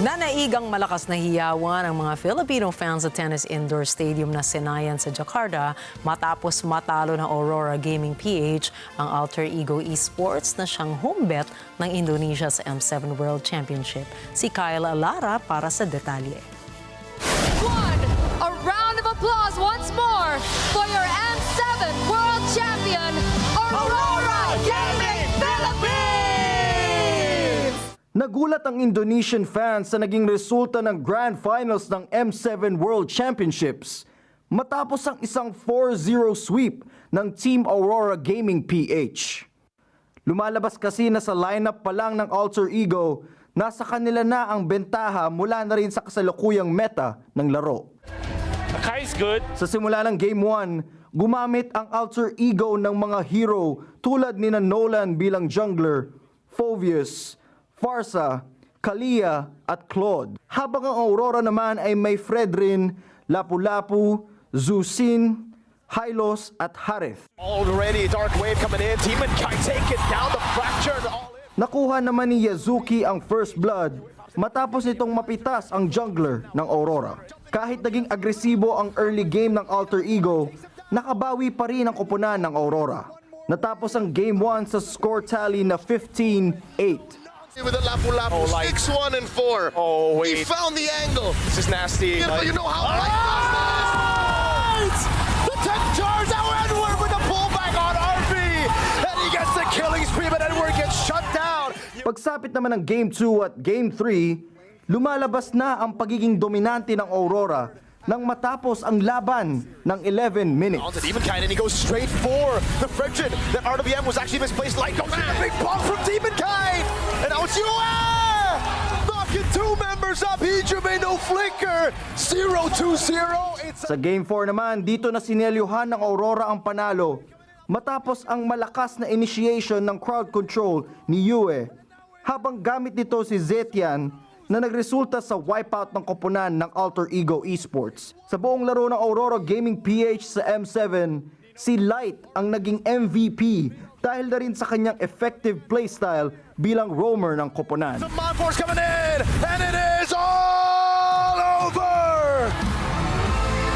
Nanaigang malakas na hiyawan ang mga Filipino fans sa tennis indoor stadium na Senayan sa Jakarta matapos matalo ng Aurora Gaming PH ang Alter Ego Esports na siyang home bet ng Indonesia sa M7 World Championship. Si Kyle Lara para sa detalye. A round of applause once more for your M7 World Champion, Aurora Gaming Philippines! Nagulat ang Indonesian fans sa naging resulta ng Grand Finals ng M7 World Championships matapos ang isang 4-0 sweep ng Team Aurora Gaming PH. Lumalabas kasi na sa lineup pa lang ng Alter Ego, nasa kanila na ang bentaha mula na rin sa kasalukuyang meta ng laro. Kai's good. Sa simula ng Game 1, gumamit ang Alter Ego ng mga hero tulad ni Nolan bilang jungler, Phoveus, Farsa, Kalia at Claude. Habang ang Aurora naman ay may Fredrin, Lapu-Lapu, Zusin, Hylos at Harith. Already Dark Wave coming in. Team and Kai take it down the fracture. All in. Nakuha naman ni Yazuki ang first blood matapos nitong mapitas ang jungler ng Aurora. Kahit naging agresibo ang early game ng Alter Ego, nakabawi pa rin ang koponan ng Aurora. Natapos ang Game 1 sa score tally na 15-8. With the Lapu-Lapu, 6-1 and 4. Oh, wait. He found the angle. This is nasty. You know how right. The tech charge out Edward with the pullback on RB. And he gets the killing spree, but Edward gets shut down. Pagsapit naman ng Game 2 at Game 3, lumalabas na ang pagiging dominante ng Aurora nang matapos ang laban ng 11 minutes. On to Demon Kite, and he goes straight for the Fredrin. That RWM was actually misplaced. Light goes in, a big pump from Demon Kite. And now it's Yue! Knocking two members up. Hijime no flicker. 0-2-0. Sa Game 4 naman, dito na sinelyuhan ng Aurora ang panalo matapos ang malakas na initiation ng crowd control ni Yue habang gamit nito si Zetian na nagresulta sa wipeout ng koponan ng Alter Ego Esports. Sa buong laro ng Aurora Gaming PH sa M7, si Light ang naging MVP dahil na rin sa kanyang effective playstyle bilang roamer ng koponan. The Monforce coming in, and it is all over!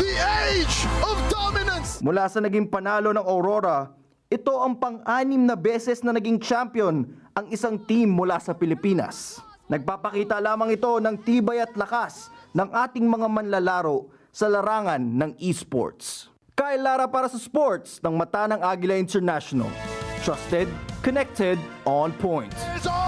The age of dominance! Mula sa naging panalo ng Aurora, ito ang pang-anim na beses na naging champion ang isang team mula sa Pilipinas. Nagpapakita lamang ito ng tibay at lakas ng ating mga manlalaro sa larangan ng esports. Kyle Lara para sa sports ng Mata ng Agila International. Trusted, connected, on point. It's all